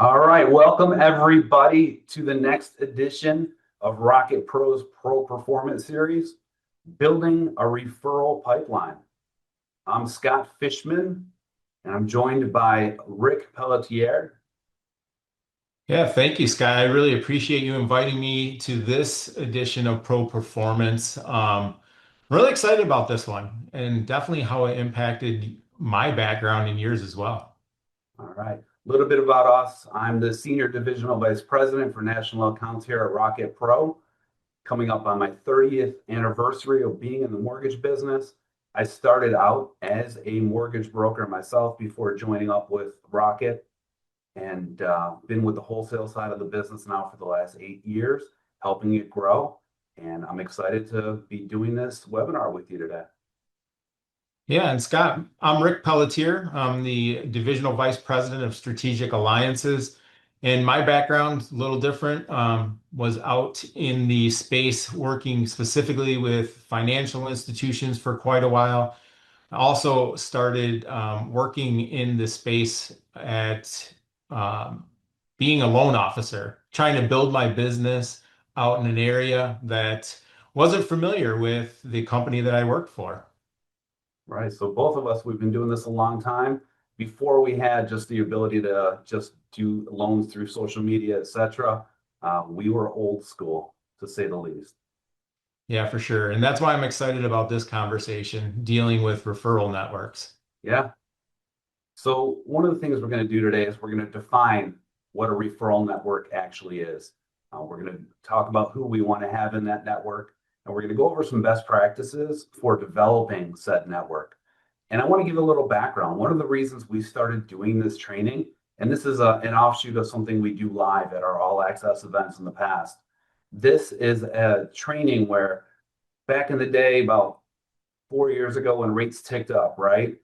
All right, welcome everybody to the next edition of Rocket Pro's Pro Performance Series, Building a Referral Pipeline. I'm Scott Fishman, and I'm joined by Rick Pelletier. Yeah, thank you, Scott. I really appreciate you inviting me to this edition of Pro Performance. Really excited about this one and definitely how it impacted my background and yours as well. All right, a little bit about us. I'm the Senior Divisional Vice President for National Accounts here at Rocket Pro. Coming up on my 30th anniversary of being in the mortgage business. I started out as a mortgage broker myself before joining up with Rocket, and been with the wholesale side of the business now for the last 8 years, helping it grow. And I'm excited to be doing this webinar with you today. Yeah, and Scott, I'm Rick Pelletier. I'm the Divisional Vice President of Strategic Alliances. And my background, a little different, was out in the space working specifically with financial institutions for quite a while. I also started working in the space at um, being a loan officer, trying to build my business out in an area that wasn't familiar with the company that I worked for. Right. So both of us, we've been doing this a long time. Before we had just the ability to just do loans through social media, etc., we were old school, to say the least. Yeah, for sure. And that's why I'm excited about this conversation dealing with referral networks. Yeah. So one of the things we're going to do today is we're going to define what a referral network actually is. We're going to talk about who we want to have in that network, and we're going to go over some best practices for developing said network. And I want to give a little background. One of the reasons we started doing this training, and this is an offshoot of something we do live at our all access events in the past. This is a training where back in the day, about 4 years ago when rates ticked up, right?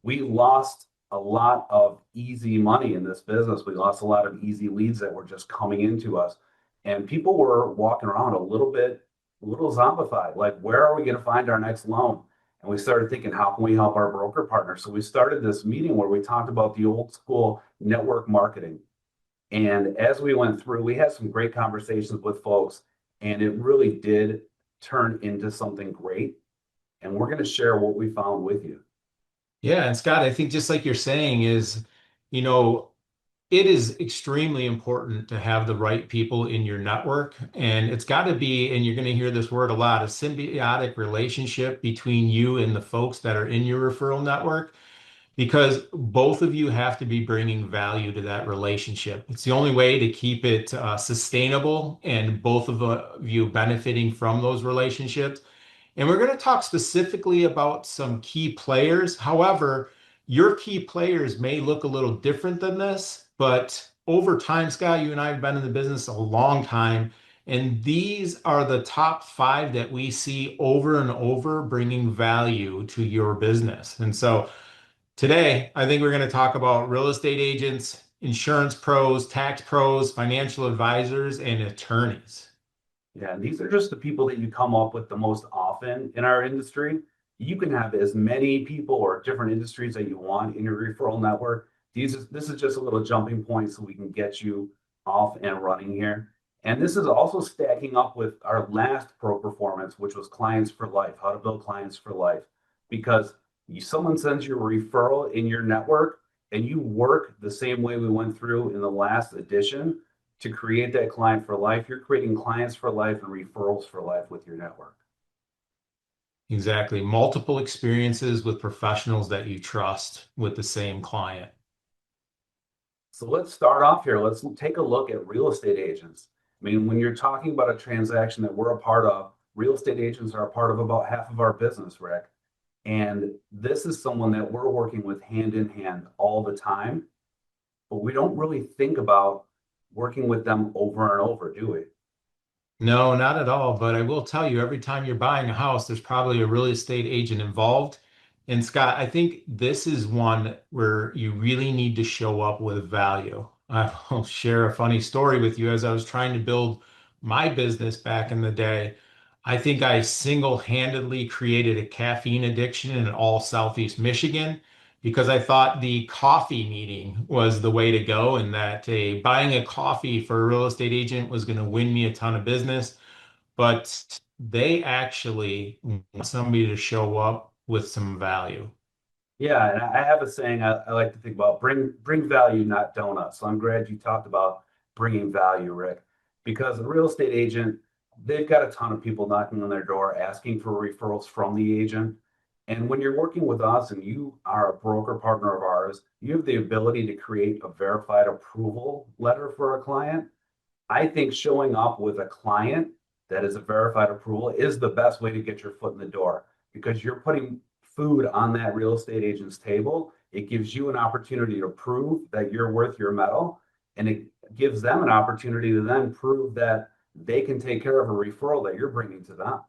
We lost a lot of easy money in this business. We lost a lot of easy leads that were just coming into us. And people were walking around a little zombified. Like, where are we going to find our next loan? And we started thinking, how can we help our broker partners? So we started this meeting where we talked about the old school network marketing. And as we went through, we had some great conversations with folks, and it really did turn into something great. And we're going to share what we found with you. Yeah, and Scott, I think just like you're saying is, you know, it is extremely important to have the right people in your network. And it's got to be, and you're going to hear this word a lot, a symbiotic relationship between you and the folks that are in your referral network, because both of you have to be bringing value to that relationship. It's the only way to keep it sustainable and both of you benefiting from those relationships. And we're going to talk specifically about some key players. However, your key players may look a little different than this, but over time, Scott, you and I have been in the business a long time. And these are the top five that we see over and over bringing value to your business. And so today, I think we're going to talk about real estate agents, insurance pros, tax pros, financial advisors, and attorneys. Yeah, and these are just the people that you come up with the most often in our industry. You can have as many people or different industries that you want in your referral network. This is just a little jumping point so we can get you off and running here. And this is also stacking up with our last pro performance, which was clients for life, how to build clients for life. Because someone sends you a referral in your network and you work the same way we went through in the last edition to create that client for life. You're creating clients for life and referrals for life with your network. Exactly. Multiple experiences with professionals that you trust with the same client. So let's start off here. Let's take a look at real estate agents. I mean, when you're talking about a transaction that we're a part of, real estate agents are a part of about half of our business, Rick. And this is someone that we're working with hand in hand all the time, but we don't really think about working with them over and over, do we? No, not at all. But I will tell you, every time you're buying a house, there's probably a real estate agent involved. And Scott, I think this is one where you really need to show up with value. I will share a funny story with you as I was trying to build my business back in the day. I think I single-handedly created a caffeine addiction in all Southeast Michigan because I thought the coffee meeting was the way to go, and that buying a coffee for a real estate agent was going to win me a ton of business. But they actually want somebody to show up with some value. Yeah, and I have a saying I like to think about bring value, not donuts. So I'm glad you talked about bringing value, Rick, because a real estate agent, they've got a ton of people knocking on their door asking for referrals from the agent. And when you're working with us and you are a broker partner of ours, you have the ability to create a verified approval letter for a client. I think showing up with a client that is a verified approval is the best way to get your foot in the door because you're putting food on that real estate agent's table. It gives you an opportunity to prove that you're worth your metal, and it gives them an opportunity to then prove that they can take care of a referral that you're bringing to them.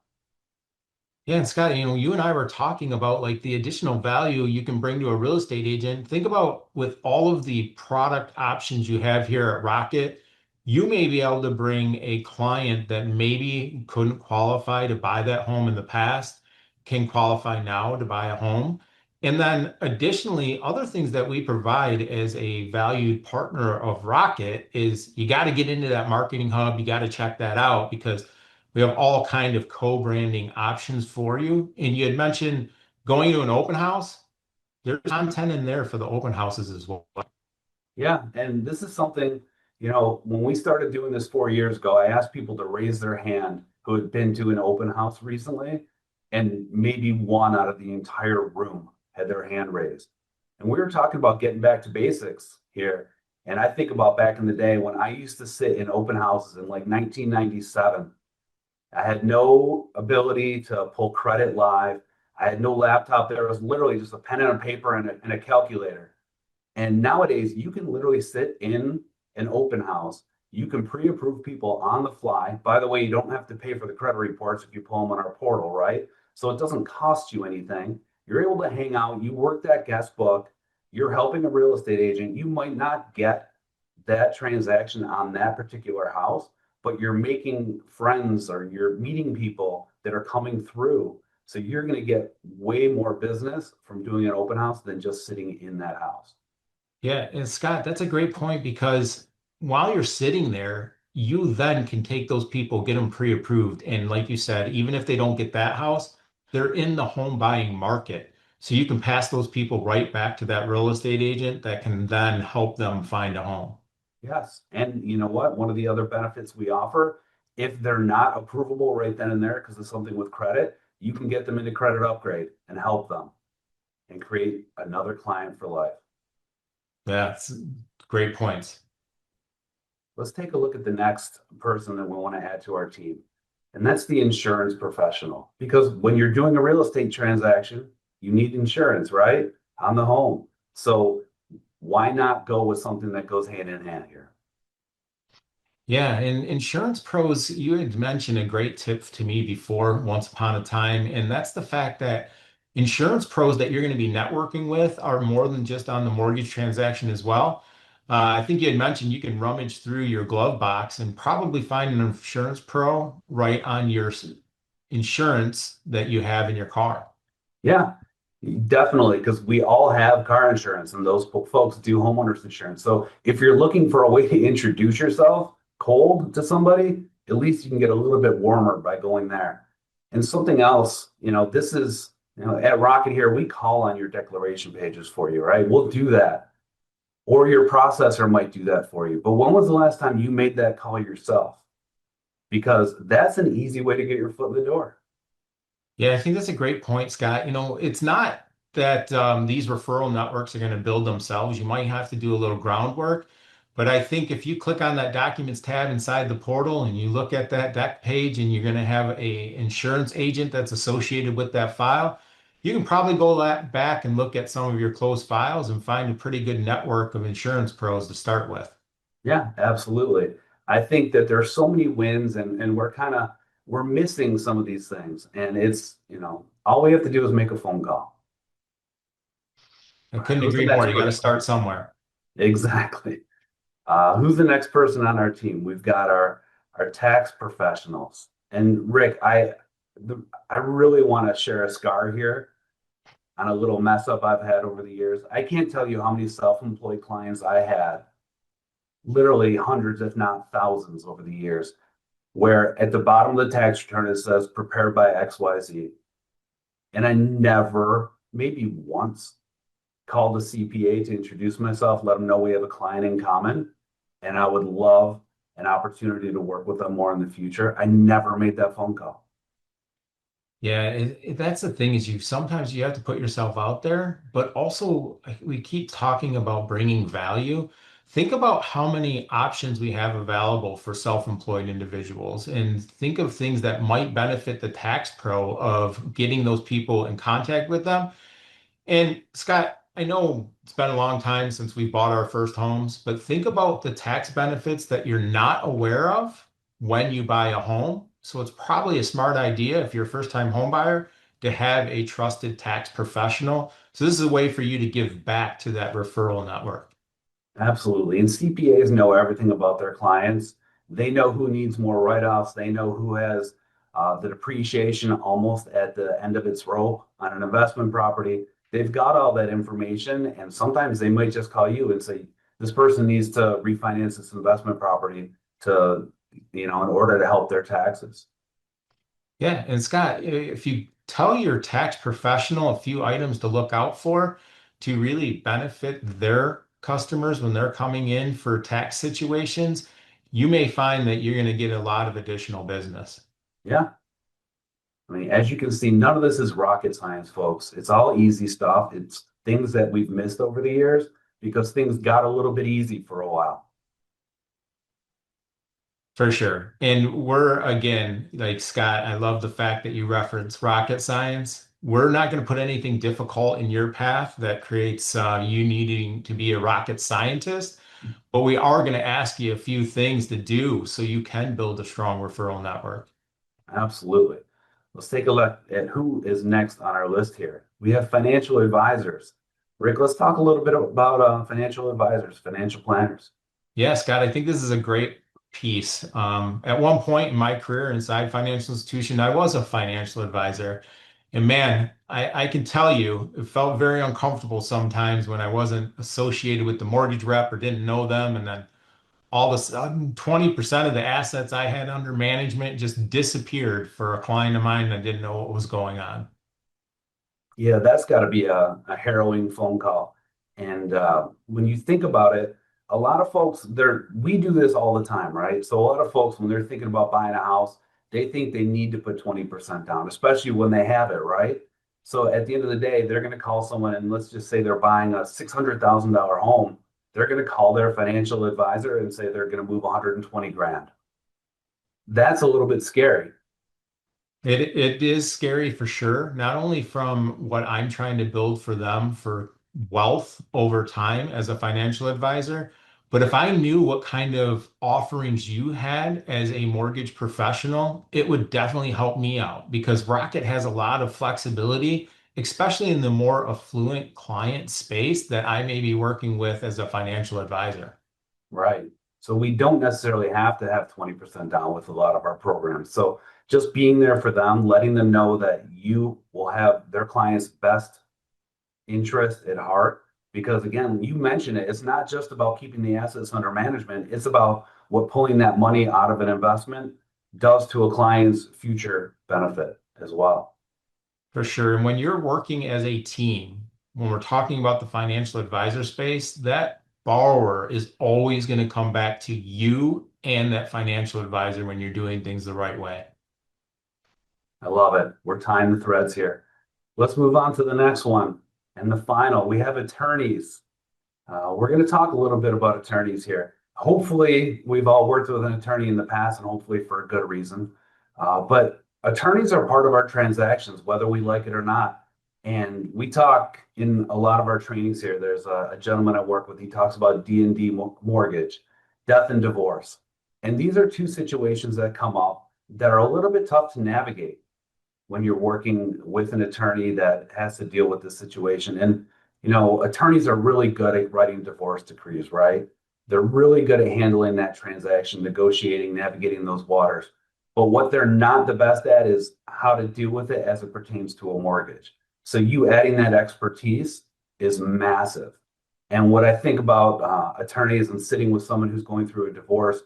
Yeah, and Scott, you and I were talking about like the additional value you can bring to a real estate agent. Think about with all of the product options you have here at Rocket, you may be able to bring a client that maybe couldn't qualify to buy that home in the past, can qualify now to buy a home. And then additionally, other things that we provide as a valued partner of Rocket is you got to get into that marketing hub. You got to check that out because we have all kind of co-branding options for you. And you had mentioned going to an open house. There's content in there for the open houses as well. Yeah, and this is something, when we started doing this 4 years ago, I asked people to raise their hand who had been to an open house recently, and maybe one out of the entire room had their hand raised. And we were talking about getting back to basics here. And I think about back in the day when I used to sit in open houses in like 1997. I had no ability to pull credit live. I had no laptop there. It was literally just a pen and a paper and a calculator. And nowadays, you can literally sit in an open house. You can pre-approve people on the fly. By the way, you don't have to pay for the credit reports if you pull them on our portal, right? So it doesn't cost you anything. You're able to hang out. You work that guest book. You're helping a real estate agent. You might not get that transaction on that particular house, but you're making friends or you're meeting people that are coming through. So you're going to get way more business from doing an open house than just sitting in that house. Yeah, and Scott, that's a great point because while you're sitting there, you then can take those people, get them pre-approved. And like you said, even if they don't get that house, they're in the home buying market. So you can pass those people right back to that real estate agent that can then help them find a home. Yes. And you know what? One of the other benefits we offer, if they're not approvable right then and there because of something with credit, you can get them into credit upgrade and help them and create another client for life. That's great points. Let's take a look at the next person that we want to add to our team. And that's the insurance professional. Because when you're doing a real estate transaction, you need insurance, right? On the home. So why not go with something that goes hand in hand here? Yeah, and insurance pros, you had mentioned a great tip to me before, once upon a time, and that's the fact that insurance pros that you're going to be networking with are more than just on the mortgage transaction as well. I think you had mentioned you can rummage through your glove box and probably find an insurance pro right on your insurance that you have in your car. Yeah, definitely, because we all have car insurance and those folks do homeowners insurance. So if you're looking for a way to introduce yourself cold to somebody, at least you can get a little bit warmer by going there. And something else, this is, at Rocket here, we call on your declaration pages for you, right? We'll do that. Or your processor might do that for you. But when was the last time you made that call yourself? Because that's an easy way to get your foot in the door. Yeah, I think that's a great point, Scott. It's not that these referral networks are going to build themselves. You might have to do a little groundwork, but I think if you click on that documents tab inside the portal and you look at that deck page and you're going to have a insurance agent that's associated with that file, you can probably go back and look at some of your closed files and find a pretty good network of insurance pros to start with. Yeah, absolutely. I think that there's so many wins and we're missing some of these things. And it's, all we have to do is make a phone call. I couldn't Who's the agree more. next You got to person? start somewhere. Exactly. Who's the next person on our team? We've got our tax professionals. And Rick, I really want to share a scar here. on a little mess up I've had over the years. I can't tell you how many self-employed clients I had, literally hundreds, if not thousands over the years, where at the bottom of the tax return it says prepared by XYZ. And I never, maybe once, called a CPA to introduce myself, let them know we have a client in common, and I would love an opportunity to work with them more in the future. I never made that phone call. Yeah, that's the thing is you sometimes you have to put yourself out there, but also we keep talking about bringing value. Think about how many options we have available for self-employed individuals and think of things that might benefit the tax pro of getting those people in contact with them. And Scott, I know it's been a long time since we bought our first homes, but think about the tax benefits that you're not aware of when you buy a home. So it's probably a smart idea if you're a first-time home buyer to have a trusted tax professional. So this is a way for you to give back to that referral network. Absolutely. And CPAs know everything about their clients. They know who needs more write-offs. They know who has the depreciation almost at the end of its rope on an investment property. They've got all that information, and sometimes they might just call you and say, this person needs to refinance this investment property to, in order to help their taxes. Yeah, and Scott, if you tell your tax professional a few items to look out for to really benefit their customers when they're coming in for tax situations, you may find that you're going to get a lot of additional business. Yeah. I mean, as you can see, none of this is rocket science, folks. It's all easy stuff. It's things that we've missed over the years because things got a little bit easy for a while. For sure. And we're, again, like Scott, I love the fact that you reference rocket science. We're not going to put anything difficult in your path that creates you needing to be a rocket scientist, but we are going to ask you a few things to do so you can build a strong referral network. Absolutely. Let's take a look at who is next on our list here. We have financial advisors. Rick, let's talk a little bit about financial advisors, financial planners. Yeah, Scott, I think this is a great piece. At one point in my career inside financial institution, I was a financial advisor. And man, I can tell you, it felt very uncomfortable sometimes when I wasn't associated with the mortgage rep or didn't know them. And then all of a sudden, 20% of the assets I had under management just disappeared for a client of mine that didn't know what was going on. Yeah, that's got to be a harrowing phone call. And when you think about it, a lot of folks, we do this all the time, right? So a lot of folks, when they're thinking about buying a house, they think they need to put 20% down, especially when they have it, right? So at the end of the day, they're going to call someone, and let's just say they're buying a $600,000 home. They're going to call their financial advisor and say they're going to move 120 grand. That's a little bit scary. It is scary for sure, not only from what I'm trying to build for them for wealth over time as a financial advisor, but if I knew what kind of offerings you had as a mortgage professional, it would definitely help me out because Rocket has a lot of flexibility, especially in the more affluent client space that I may be working with as a financial advisor. Right. So we don't necessarily have to have 20% down with a lot of our programs. So just being there for them, letting them know that you will have their clients' best interest at heart. Because again, you mentioned it, it's not just about keeping the assets under management, it's about what pulling that money out of an investment does to a client's future benefit as well. For sure. And when you're working as a team, when we're talking about the financial advisor space, that borrower is always going to come back to you and that financial advisor when you're doing things the right way. I love it. We're tying the threads here. Let's move on to the next one. And the final, we have attorneys. We're going to talk a little bit about attorneys here. Hopefully, we've all worked with an attorney in the past, and hopefully for a good reason. But attorneys are part of our transactions, whether we like it or not. And we talk in a lot of our trainings here. There's a gentleman I work with. He talks about D&D mortgage, death and divorce. And these are two situations that come up that are a little bit tough to navigate when you're working with an attorney that has to deal with this situation. And, attorneys are really good at writing divorce decrees, right? They're really good at handling that transaction, negotiating, navigating those waters. But what they're not the best at is how to deal with it as it pertains to a mortgage. So you adding that expertise is massive. And what I think about attorneys and sitting with someone who's going through a divorce,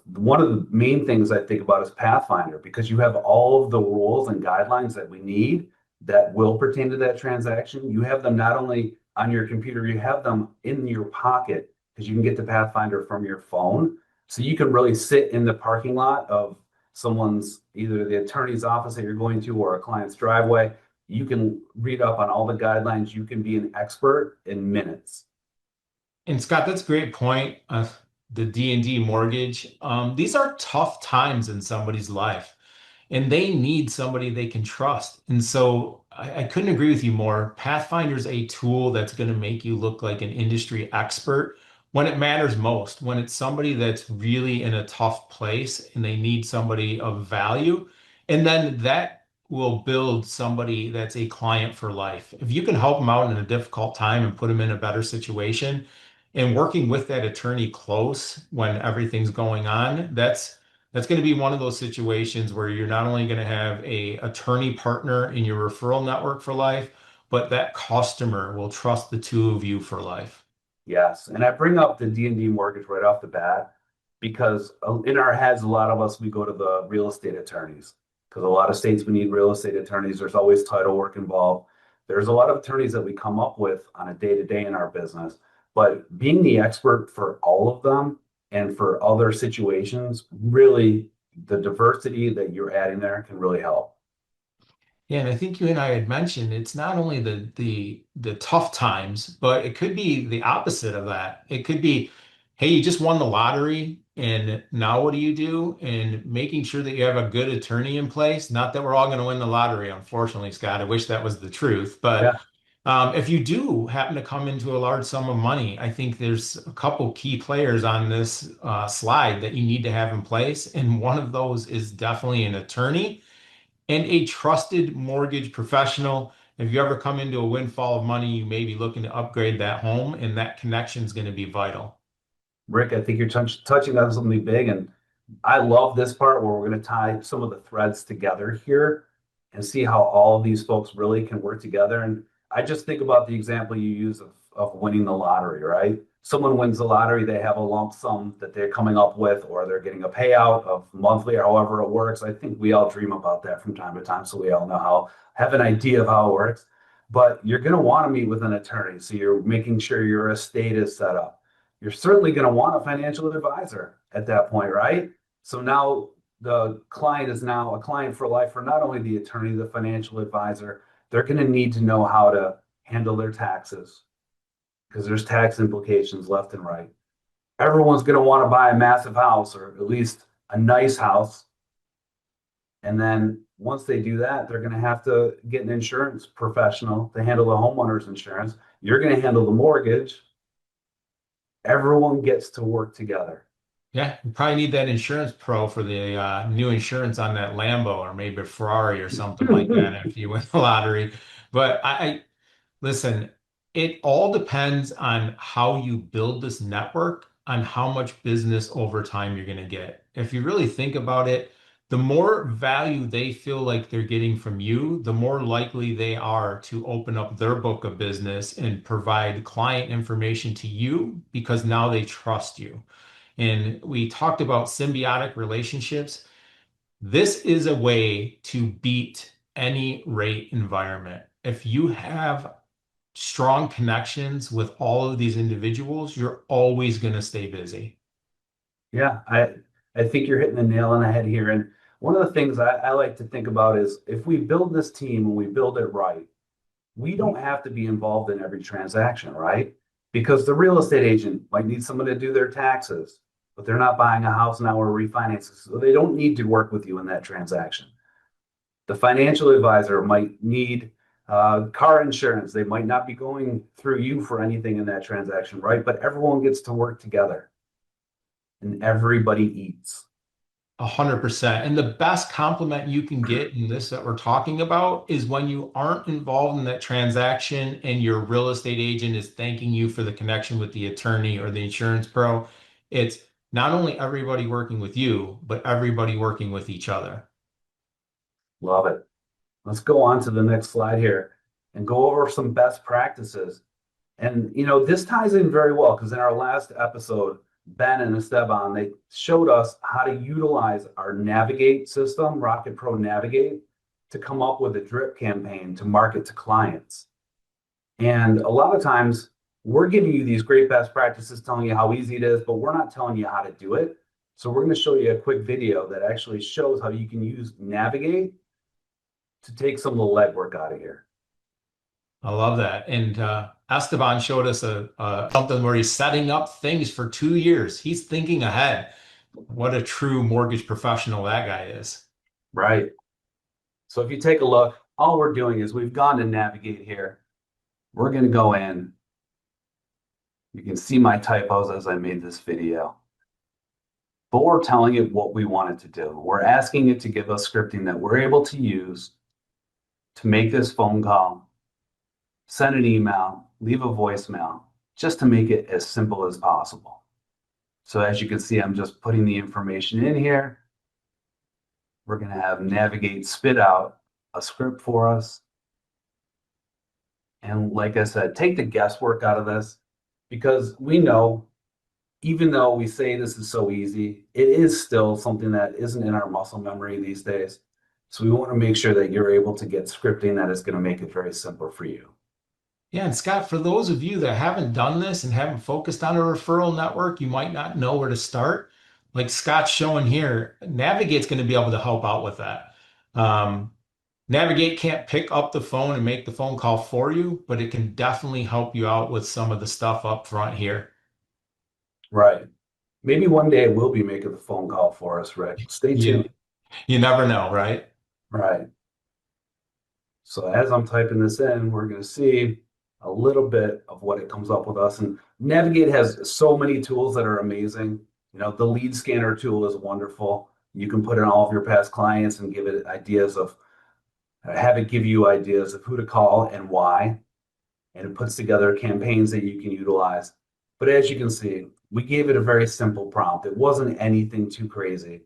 one of the main things I think about is Pathfinder, because you have all of the rules and guidelines that we need that will pertain to that transaction. You have them not only on your computer, you have them in your pocket because you can get the Pathfinder from your phone. So you can really sit in the parking lot of someone's, either the attorney's office that you're going to or a client's driveway. You can read up on all the guidelines. You can be an expert in minutes. And Scott, that's a great point. The D&D mortgage. These are tough times in somebody's life, and they need somebody they can trust. And so I couldn't agree with you more. Pathfinder's a tool that's going to make you look like an industry expert when it matters most, when it's somebody that's really in a tough place and they need somebody of value. And then that will build somebody that's a client for life. If you can help them out in a difficult time and put them in a better situation, and working with that attorney close when everything's going on, that's going to be one of those situations where you're not only going to have a attorney partner in your referral network for life, but that customer will trust the two of you for life. Yes, and I bring up the D&D mortgage right off the bat because in our heads, a lot of us, we go to the real estate attorneys because a lot of states we need real estate attorneys. There's always title work involved. There's a lot of attorneys that we come up with on a day-to-day in our business, but being the expert for all of them and for other situations, really the diversity that you're adding there can really help. Yeah, and I think you and I had mentioned it's not only the tough times, but it could be the opposite of that. It could be, hey, you just won the lottery, and now what do you do? And making sure that you have a good attorney in place. Not that we're all going to win the lottery, unfortunately, Scott. I wish that was the truth. But Yeah. if you do happen to come into a large sum of money, I think there's a couple key players on this slide that you need to have in place. And one of those is definitely an attorney and a trusted mortgage professional. If you ever come into a windfall of money, you may be looking to upgrade that home, and that connection is going to be vital. Rick, I think you're touching on something big, and I love this part where we're going to tie some of the threads together here and see how all of these folks really can work together. And I just think about the example you use of winning the lottery, right? Someone wins the lottery, they have a lump sum that they're coming up with, or they're getting a payout of monthly or however it works. I think we all dream about that from time to time, so we all know have an idea of how it works. But you're going to want to meet with an attorney, so you're making sure your estate is set up. You're certainly going to want a financial advisor at that point, right? So now the client is now a client for life for not only the attorney, the financial advisor. They're going to need to know how to handle their taxes because there's tax implications left and right. Everyone's going to want to buy a massive house or at least a nice house. And then once they do that, they're going to have to get an insurance professional to handle the homeowner's insurance. You're going to handle the mortgage. Everyone gets to work together. Yeah, you probably need that insurance pro for the new insurance on that Lambo or maybe a Ferrari or something like that if you win the lottery. But listen, it all depends on how you build this network, on how much business over time you're going to get. If you really think about it, the more value they feel like they're getting from you, the more likely they are to open up their book of business and provide client information to you because now they trust you. And we talked about symbiotic relationships. This is a way to beat any rate environment. If you have strong connections with all of these individuals, you're always going to stay busy. Yeah, I think you're hitting the nail on the head here. And one of the things I like to think about is if we build this team and we build it right, we don't have to be involved in every transaction, right? Because the real estate agent might need someone to do their taxes, but they're not buying a house now or refinancing, so they don't need to work with you in that transaction. The financial advisor might need car insurance. They might not be going through you for anything in that transaction, right? But everyone gets to work together and everybody eats. 100%. And the best compliment you can get in this that we're talking about is when you aren't involved in that transaction and your real estate agent is thanking you for the connection with the attorney or the insurance pro. It's not only everybody working with you, but everybody working with each other. Love it. Let's go on to the next slide here. and go over some best practices. And this ties in very well because in our last episode, Ben and Esteban, they showed us how to utilize our Navigate system, Rocket Pro Navigate, to come up with a drip campaign to market to clients. And a lot of times we're giving you these great best practices, telling you how easy it is, but we're not telling you how to do it. So we're going to show you a quick video that actually shows how you can use Navigate to take some of the legwork out of here. I love that. And Esteban showed us something where he's setting up things for 2 years. He's thinking ahead. What a true mortgage professional that guy is. Right. So if you take a look, all we're doing is we've gone to Navigate here. We're going to go in. You can see my typos as I made this video. But we're telling it what we want it to do. We're asking it to give us scripting that we're able to use to make this phone call, send an email, leave a voicemail, just to make it as simple as possible. So as you can see, I'm just putting the information in here. We're going to have Navigate spit out a script for us. And like I said, take the guesswork out of this, because we know, even though we say this is so easy, it is still something that isn't in our muscle memory these days. So we want to make sure that you're able to get scripting that is going to make it very simple for you. Yeah, and Scott, for those of you that haven't done this and haven't focused on a referral network, you might not know where to start. Like Scott's showing here, Navigate's going to be able to help out with that. Navigate can't pick up the phone and make the phone call for you, but it can definitely help you out with some of the stuff up front here. Right. Maybe one day it will be making the phone call for us, Rick. Stay You, tuned. you never know, right? Right. So as I'm typing this in, we're going to see a little bit of what it comes up with us. And Navigate has so many tools that are amazing. The lead scanner tool is wonderful. You can put in all of your past clients and give it ideas of, have it give you ideas of who to call and why. And it puts together campaigns that you can utilize. But as you can see, we gave it a very simple prompt. It wasn't anything too crazy.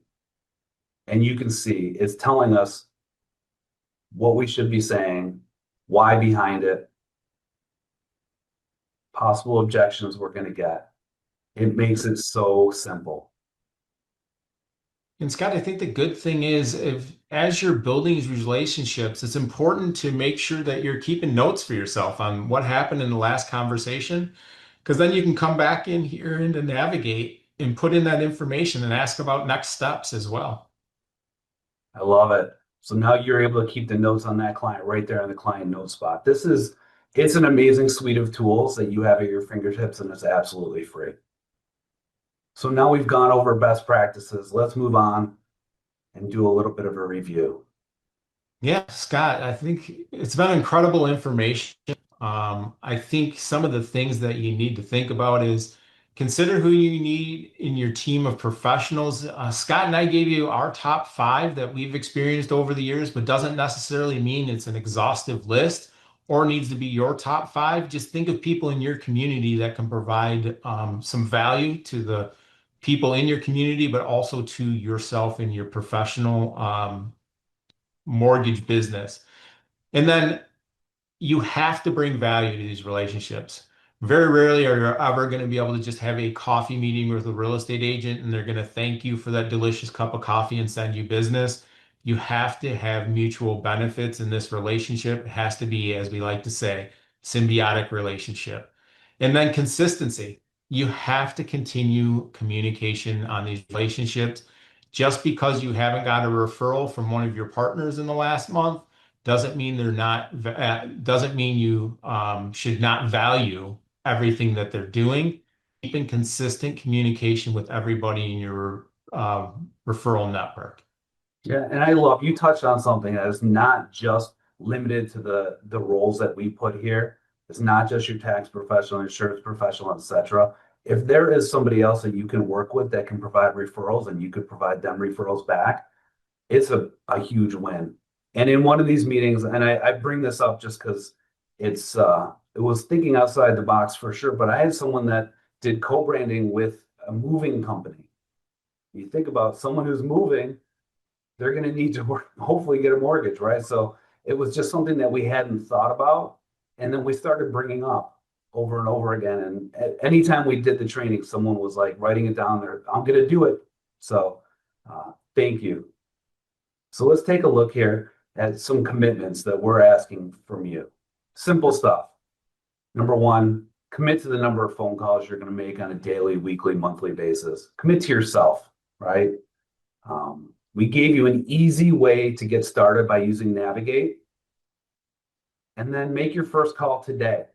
And you can see it's telling us what we should be saying, why behind it, possible objections we're going to get. It makes it so simple. And Scott, I think the good thing is if as you're building these relationships, it's important to make sure that you're keeping notes for yourself on what happened in the last conversation, because then you can come back in here into Navigate and put in that information and ask about next steps as well. I love it. So now you're able to keep the notes on that client right there in the client note spot. It's an amazing suite of tools that you have at your fingertips, and it's absolutely free. So now we've gone over best practices. Let's move on and do a little bit of a review. Yeah, Scott, I think it's been incredible information. I think some of the things that you need to think about is consider who you need in your team of professionals. Scott and I gave you our top 5 that we've experienced over the years, but doesn't necessarily mean it's an exhaustive list or needs to be your top 5. Just think of people in your community that can provide some value to the people in your community, but also to yourself and your professional mortgage business. And then you have to bring value to these relationships. Very rarely are you ever going to be able to just have a coffee meeting with a real estate agent and they're going to thank you for that delicious cup of coffee and send you business. You have to have mutual benefits in this relationship. It has to be, as we like to say, symbiotic relationship. And then consistency. You have to continue communication on these relationships. Just because you haven't got a referral from one of your partners in the last month doesn't mean doesn't mean you should not value everything that they're doing. Keeping consistent communication with everybody in your referral network. Yeah, and you touched on something that is not just limited to the roles that we put here. It's not just your tax professional, insurance professional, etc. If there is somebody else that you can work with that can provide referrals and you could provide them referrals back, it's a huge win. And in one of these meetings, and I bring this up just because it was thinking outside the box for sure, but I had someone that did co-branding with a moving company. You think about someone who's moving, they're going to need to hopefully get a mortgage, right? So it was just something that we hadn't thought about. And then we started bringing up over and over again. And anytime we did the training, someone was like writing it down there, I'm going to do it. So thank you. So let's take a look here at some commitments that we're asking from you. Simple stuff. Number one, commit to the number of phone calls you're going to make on a daily, weekly, monthly basis. Commit to yourself, right? We gave you an easy way to get started by using Navigate. And then make your first call today.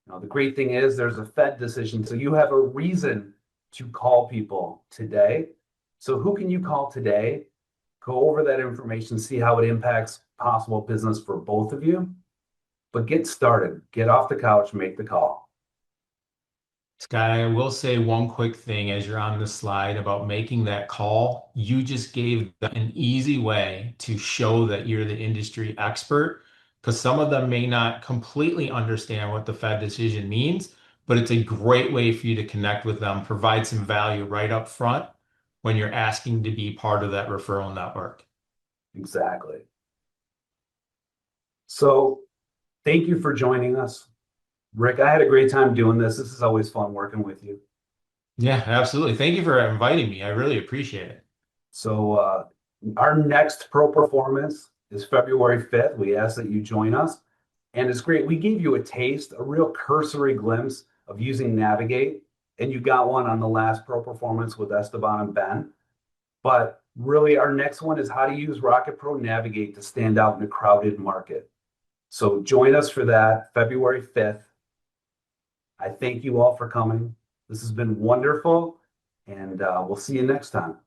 Now, the great thing is there's a Fed decision, so you have a reason to call people today. So who can you call today? Go over that information, see how it impacts possible business for both of you. But get started. Get off the couch, make the call. Scott, I will say one quick thing as you're on the slide about making that call. You just gave them an easy way to show that you're the industry expert, because some of them may not completely understand what the Fed decision means, but it's a great way for you to connect with them, provide some value right up front when you're asking to be part of that referral network. Exactly. So thank you for joining us. Rick, I had a great time doing this. This is always fun working with you. Yeah, absolutely. Thank you for inviting me. I really appreciate it. So our next pro performance is February 5th. We ask that you join us. And it's great. We gave you a taste, a real cursory glimpse of using Navigate. And you got one on the last pro performance with Esteban and Ben. But really, our next one is how to use Rocket Pro Navigate to stand out in a crowded market. So join us for that, February 5th. I thank you all for coming. This has been wonderful, and we'll see you next time.